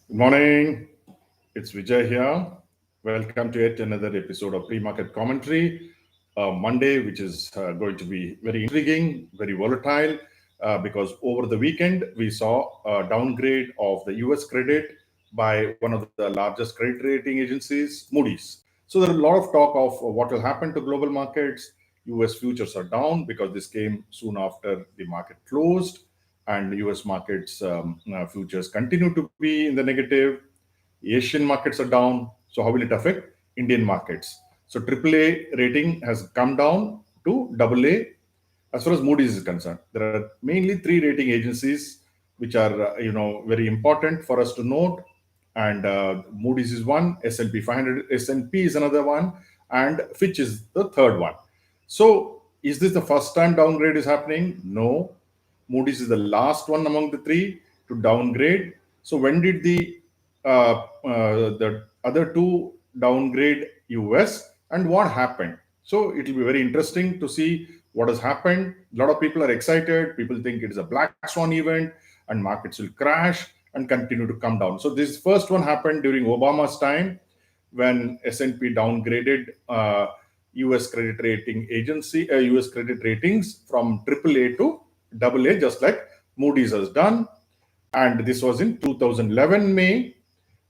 Good morning. It's Vijay here. Welcome to yet another episode of Pre-Market Commentary. Monday, which is going to be very intriguing, very volatile, because over the weekend we saw a downgrade of the US credit by one of the largest credit rating agencies, Moody's. So there are a lot of talk of what will happen to global markets. US futures are down because this came soon after the market closed, and US markets futures continue to be in the negative. Asian markets are down. So how will it affect Indian markets? So AAA rating has come down to AA as far as Moody's is concerned. There are mainly three rating agencies which are very important for us to note. And Moody's is one, S&P 500, S&P is another one, and Fitch is the third one. So is this the first time downgrade is happening? No. Moody's is the last one among the three to downgrade. So when did the other two downgrade US, and what happened? So it will be very interesting to see what has happened. A lot of people are excited. People think it is a black swan event and markets will crash and continue to come down. So this first one happened during Obama's time when S&P downgraded US credit rating agency, US credit ratings from AAA to AA, just like Moody's has done. And this was in 2011 May,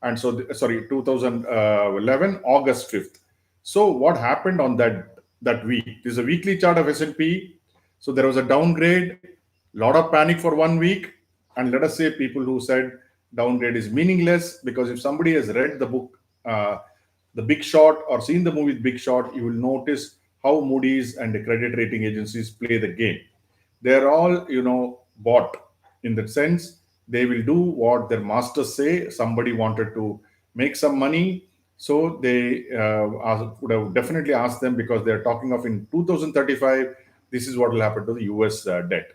and so 2011 August 5th. So what happened on that week? This is a weekly chart of S&P. So there was a downgrade, lot of panic for 1 week, and let us say people who said downgrade is meaningless, because if somebody has read the book The Big Short or seen the movie Big Short, you will notice how Moody's and the credit rating agencies play the game. They're all bought, in that sense they will do what their masters say. Somebody wanted to make some money, so they would have definitely asked them, because they're talking of in 2035 this is what will happen to the US debt.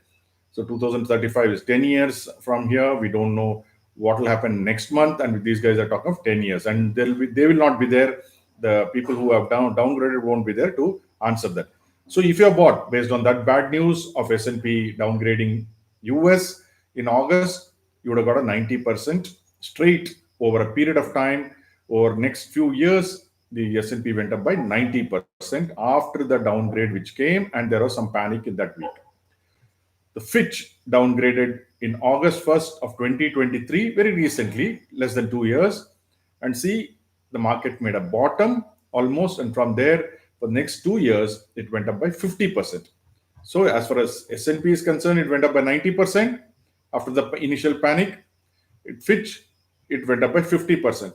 So 2035 is 10 years from here. We don't know what will happen next month, and these guys are talking of 10 years, and they will not be there. The people who have downgraded won't be there to answer that. So if you're bought based on that bad news of S&P downgrading US in August, you would have got a 90% straight over a period of time. Over next few years, the S&P went up by 90% after the downgrade which came, and there was some panic in that week. The Fitch downgraded in August 1st of 2023, very recently, less than 2 years. And see, the market made a bottom almost, and from there, for the next 2 years, it went up by 50%. So as far as S&P is concerned, it went up by 90% after the initial panic. Fitch, it went up by 50%.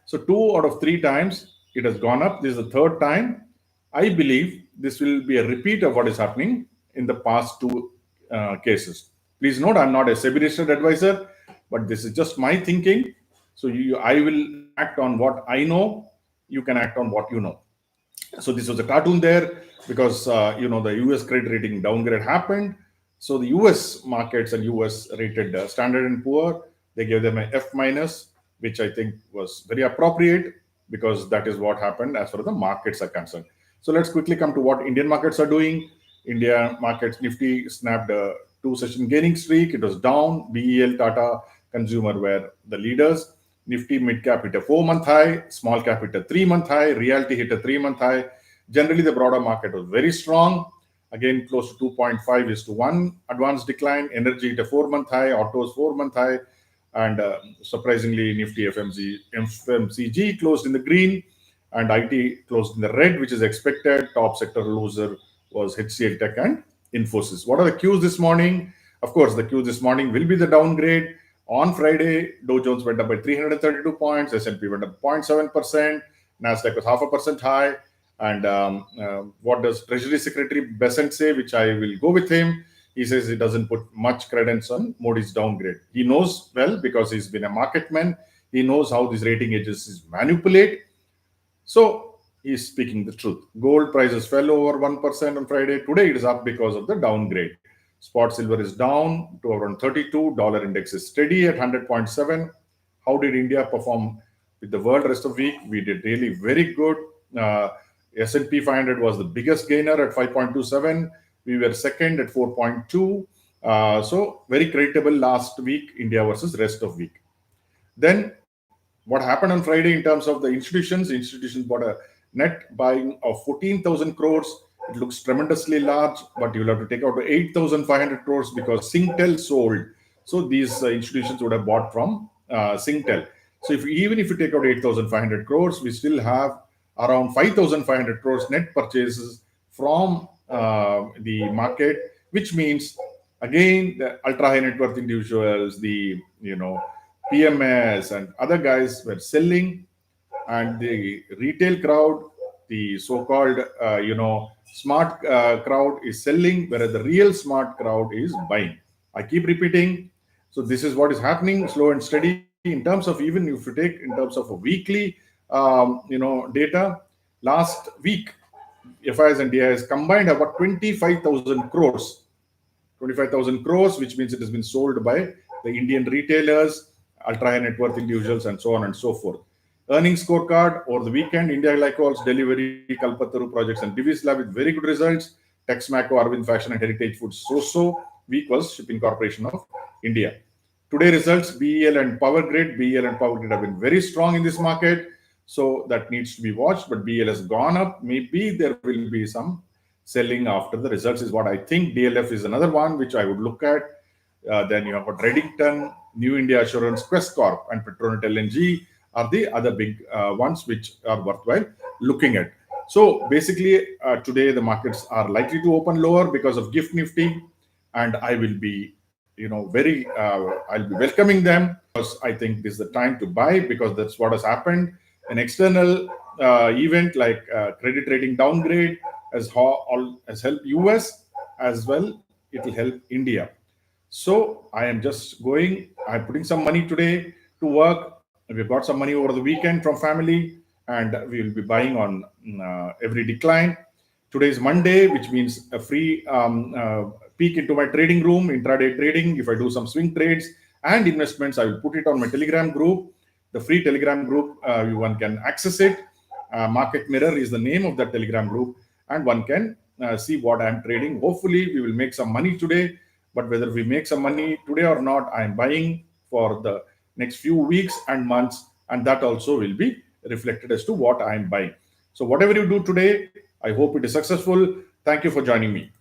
So 2 out of 3 times it has gone up. This is the third time. I believe this will be a repeat of what is happening in the past two cases. Please note, I'm not a SEBI registered advisor, but this is just my thinking. So I will act on what I know. You can act on what you know. So this was a cartoon there because the US credit rating downgrade happened. So the US markets and US rated Standard and Poor, they gave them a F minus, which I think was very appropriate, because that is what happened as far as the markets are concerned. So let's quickly come to what Indian markets are doing. India markets, Nifty snapped a 2-session gaining streak. It was down. BEL, Tata, Consumer were the leaders. Nifty mid cap hit a 4-month high, small cap hit a 3-month high, Realty hit a 3-month high. Generally, the broader market was very strong. Again, close to 2.5:1 advanced decline. Energy hit a 4-month high, autos 4-month high, and surprisingly, Nifty FMCG closed in the green, and IT closed in the red, which is expected. Top sector loser was HCL Tech and Infosys. What are the cues this morning? Of course, the cue this morning will be the downgrade. On Friday, Dow Jones went up by 332 points, S&P went up 0.7%, Nasdaq was 0.5% high. And what does Treasury Secretary Besant say, which I will go with him? He says he doesn't put much credence on Moody's downgrade. He knows well, because he's been a market man. He knows how these rating agencies manipulate. So he's speaking the truth. Gold prices fell over 1% on Friday. Today it is up because of the downgrade. Spot silver is down to around 32. Dollar index is steady at 100.7. How did India perform with the world rest of the week? We did really very good. S&P 500 was the biggest gainer at 5.27. We were second at 4.2. So very creditable last week, India versus rest of week. Then what happened on Friday in terms of the institutions? Institutions bought a net buying of 14,000 crores. It looks tremendously large, but you'll have to take out 8,500 crores because Singtel sold. So these institutions would have bought from Singtel. So even if you take out 8,500 crores, we still have around 5,500 crores net purchases from the market, which means again the ultra high net worth individuals, the PMS and other guys were selling, and the retail crowd, the so-called smart crowd is selling, whereas the real smart crowd is buying. I keep repeating. So this is what is happening, slow and steady. In terms of, even if you take in terms of a weekly, data, last week FIs and DIs combined about 25,000 crores. 25,000 crores, which means it has been sold by the Indian retailers, ultra high net worth individuals, and so on and so forth. Earnings scorecard over the weekend: India Glycols, Delivery, Kalpataru projects, and Divis Lab with very good results. Texmaco, Arvind Fashion, and Heritage Foods. So week was Shipping Corporation of India. Today results: BEL and Power Grid. BEL and Power Grid have been very strong in this market, so that needs to be watched. But BEL has gone up. Maybe there will be some selling after the results, is what I think. DLF is another one which I would look at. Then you have got Reddington, New India Assurance, Quest Corp, and Petronet LNG are the other big ones which are worthwhile looking at. So basically, today the markets are likely to open lower because of Gift Nifty, and I will be, I'll be welcoming them, because I think this is the time to buy, because that's what has happened. An external event like credit rating downgrade has helped US as well. It will help India. So I am just going. I'm putting some money today to work. We've got some money over the weekend from family, and we will be buying on every decline. Today is Monday, which means a free peek into my trading room, intraday trading. If I do some swing trades and investments, I will put it on my Telegram group. The free Telegram group, one can access it. Market Mirror is the name of that Telegram group, and one can see what I'm trading. Hopefully, we will make some money today. But whether we make some money today or not, I'm buying for the next few weeks and months, and that also will be reflected as to what I'm buying. So whatever you do today, I hope it is successful. Thank you for joining me.